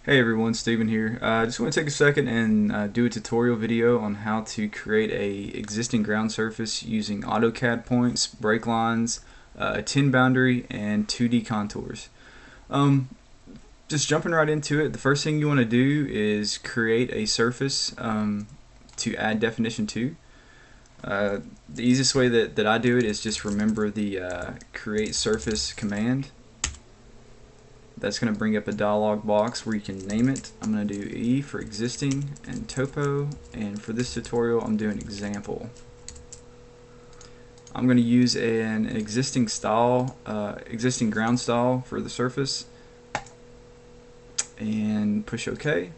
Hey everyone, Steven here. I just want to take a second and do a tutorial video on how to create a existing ground surface using AutoCAD points, break lines, a tin boundary, and 2D contours. Um, just jumping right into it, the first thing you want to do is create a surface to add definition to. The easiest way that I do it is just remember the create surface command. That's going to bring up a dialog box where you can name it. I'm going to do E for existing and topo, and for this tutorial I'm doing example. I'm going to use an existing style, existing ground style for the surface, and push OK.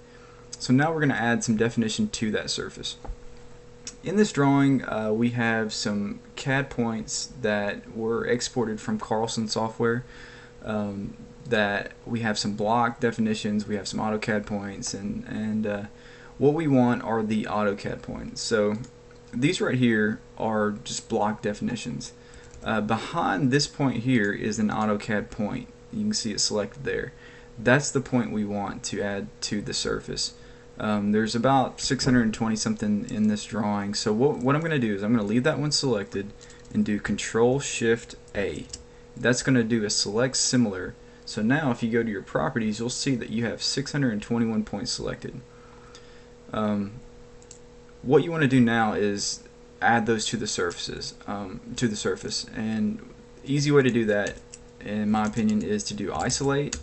So now we're going to add some definition to that surface. In this drawing we have some CAD points that were exported from Carlson software. That we have some block definitions, we have some AutoCAD points, and what we want are the AutoCAD points. So these right here are just block definitions. Behind this point here is an AutoCAD point. You can see it selected there. That's the point we want to add to the surface. There's about 620 something in this drawing, so what I'm going to do is I'm going to leave that one selected and do Control-Shift-A. That's going to do a select similar. So now if you go to your properties, you'll see that you have 621 points selected. What you want to do now is add those to the surface, and easy way to do that, in my opinion, is to do isolate,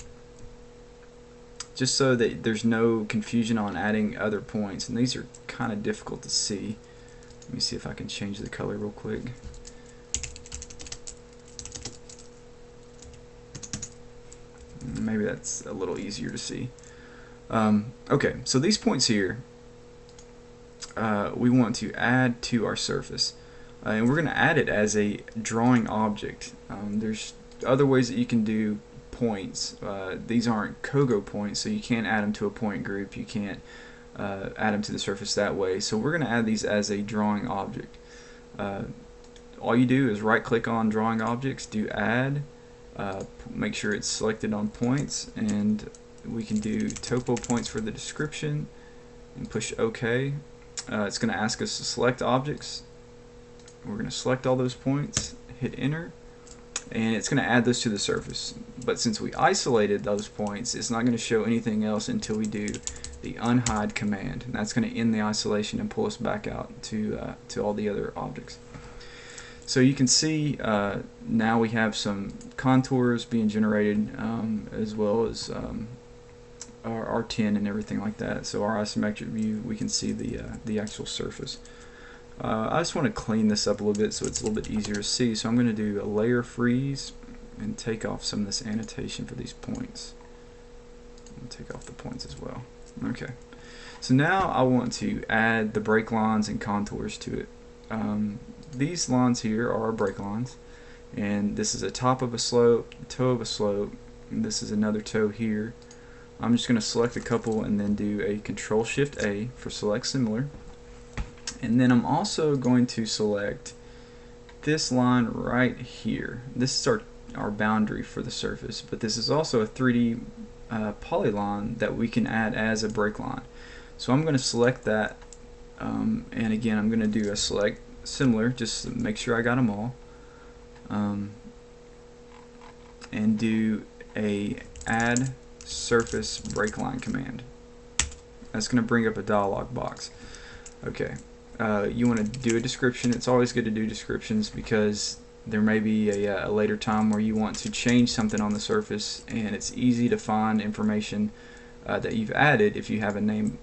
just so that there's no confusion on adding other points. And these are kind of difficult to see. Let me see if I can change the color real quick. Maybe that's a little easier to see. Okay, so these points here we want to add to our surface, and we're going to add it as a drawing object. There's other ways that you can do points. These aren't Kogo points, so you can't add them to a point group. You can't add them to the surface that way. So we're going to add these as a drawing object. All you do is right click on drawing objects, do add, make sure it's selected on points, and we can do topo points for the description and push OK. It's going to ask us to select objects. We're going to select all those points, hit enter, and it's going to add those to the surface. But since we isolated those points, it's not going to show anything else until we do the unhide command, and that's going to end the isolation and pull us back out to all the other objects. So you can see now we have some contours being generated, as well as our tin and everything like that. So our isometric view, we can see the actual surface. I just want to clean this up a little bit so it's a little bit easier to see. So I'm going to do a layer freeze and take off some of this annotation for these points. And take off the points as well. Okay. So now I want to add the break lines and contours to it. These lines here are break lines, and this is a top of a slope, toe of a slope, and this is another toe here. I'm just going to select a couple and then do a Control-Shift-A for select similar, and then I'm also going to select this line right here. This is our boundary for the surface, but this is also a 3D polyline that we can add as a break line. So I'm going to select that, and again I'm going to do a select similar, just to make sure I got them all, and do a add surface break line command. That's going to bring up a dialog box. Okay, you want to do a description. It's always good to do descriptions because there may be a later time where you want to change something on the surface, and it's easy to find information that you've added if you have a name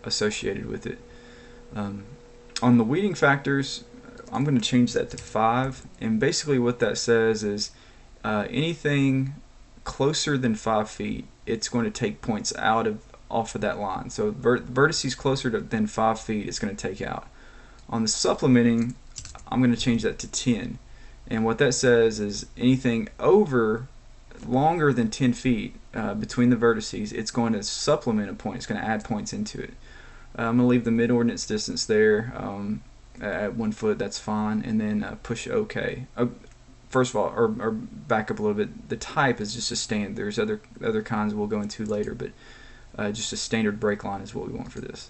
associated with it. On the weeding factors, I'm going to change that to 5, and basically what that says is anything closer than 5 feet, it's going to take points off of that line. So vertices closer than 5 feet, it's going to take out. On the supplementing, I'm going to change that to 10, and what that says is anything longer than 10 feet between the vertices, it's going to supplement a point. It's going to add points into it. I'm going to leave the mid-ordinance distance there at 1 foot, that's fine, and then push OK. First of all, or back up a little bit, the type is just a standard. There's other kinds we'll go into later, but Just a standard break line is what we want for this.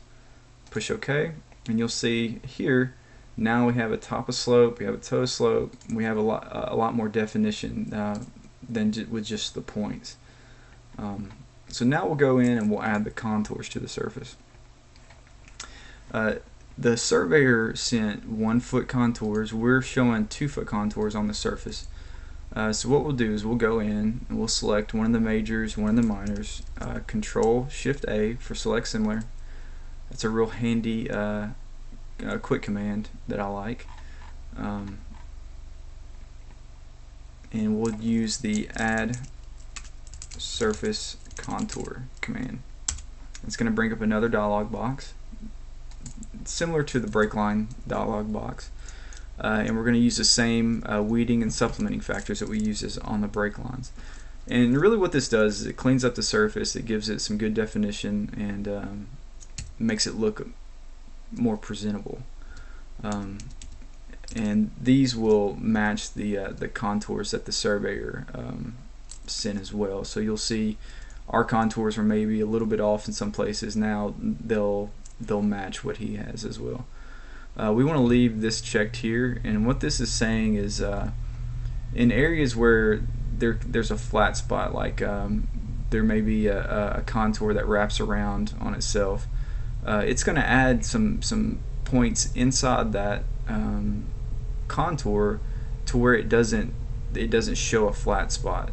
Push OK, and you'll see here now we have a top of slope, we have a toe slope, we have a lot more definition than with just the points. So now we'll go in and we'll add the contours to the surface. The surveyor sent 1 foot contours. We're showing 2 foot contours on the surface. So what we'll do is we'll go in and we'll select one of the majors, one of the minors, Control Shift A for select similar. That's a real handy quick command that I like. And we'll use the add surface contour command. It's going to bring up another dialog box similar to the break line dialog box, and we're going to use the same weeding and supplementing factors that we use on the break lines. And really what this does is it cleans up the surface, it gives it some good definition, and makes it look more presentable. And these will match the contours that the surveyor sent as well. So you'll see our contours are maybe a little bit off in some places. Now they'll match what he has as well. We want to leave this checked here, and what this is saying is in areas where there's a flat spot, like there may be a contour that wraps around on itself, it's going to add some points inside that contour to where it doesn't show a flat spot.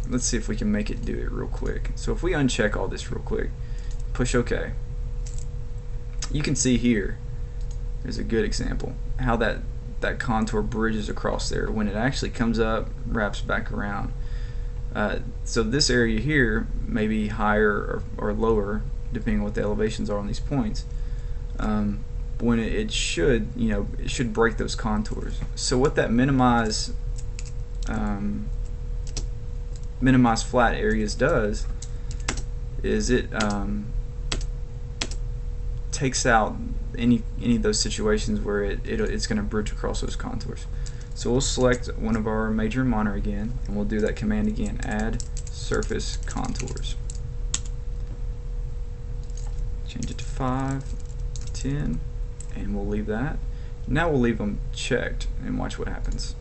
Let's see if we can make it do it real quick. So if we uncheck all this real quick, push OK, you can see here, there's a good example how that contour bridges across there when it actually comes up, wraps back around. So this area here may be higher or lower depending on what the elevations are on these points. When it should, it should break those contours. So what that minimize flat areas does is it takes out any of those situations where it's going to bridge across those contours. So we'll select one of our major and minor again, and we'll do that command again, add surface contours. Change it to 5, 10, and we'll leave that. Now we'll leave them checked and watch what happens.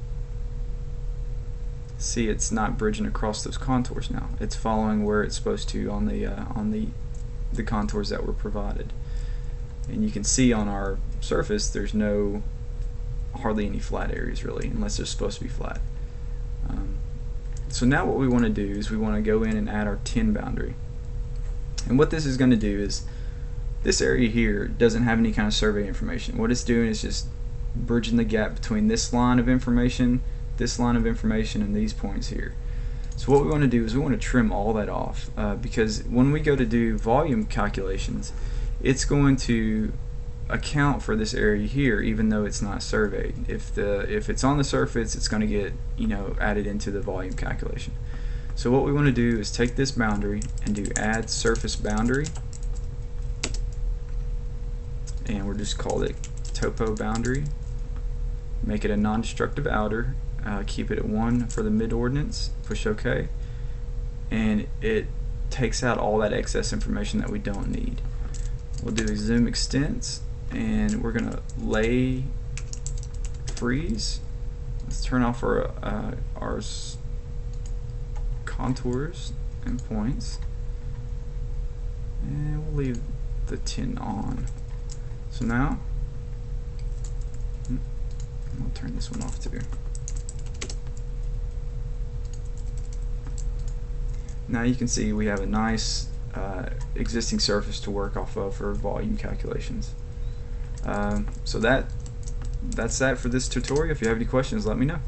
See, it's not bridging across those contours now. It's following where it's supposed to on the contours that were provided. And you can see on our surface there's hardly any flat areas really, unless they're supposed to be flat. So now what we want to do is we want to go in and add our 10 boundary. And what this is going to do is, this area here doesn't have any kind of survey information. What it's doing is just bridging the gap between this line of information, and these points here. So what we want to do is we want to trim all that off, because when we go to do volume calculations, it's going to account for this area here even though it's not surveyed. If it's on the surface, it's going to get added into the volume calculation. So what we want to do is take this boundary and do add surface boundary, and we'll just call it topo boundary. Make it a non-destructive outer, keep it at 1 for the mid ordinance, push OK, and it takes out all that excess information that we don't need. We'll do a zoom extents, and we're going to lay freeze. Let's turn off our contours and points, and we'll leave the 10 on. So now I'll turn this one off too. Now you can see we have a nice existing surface to work off of for volume calculations. So that's that for this tutorial. If you have any questions, let me know.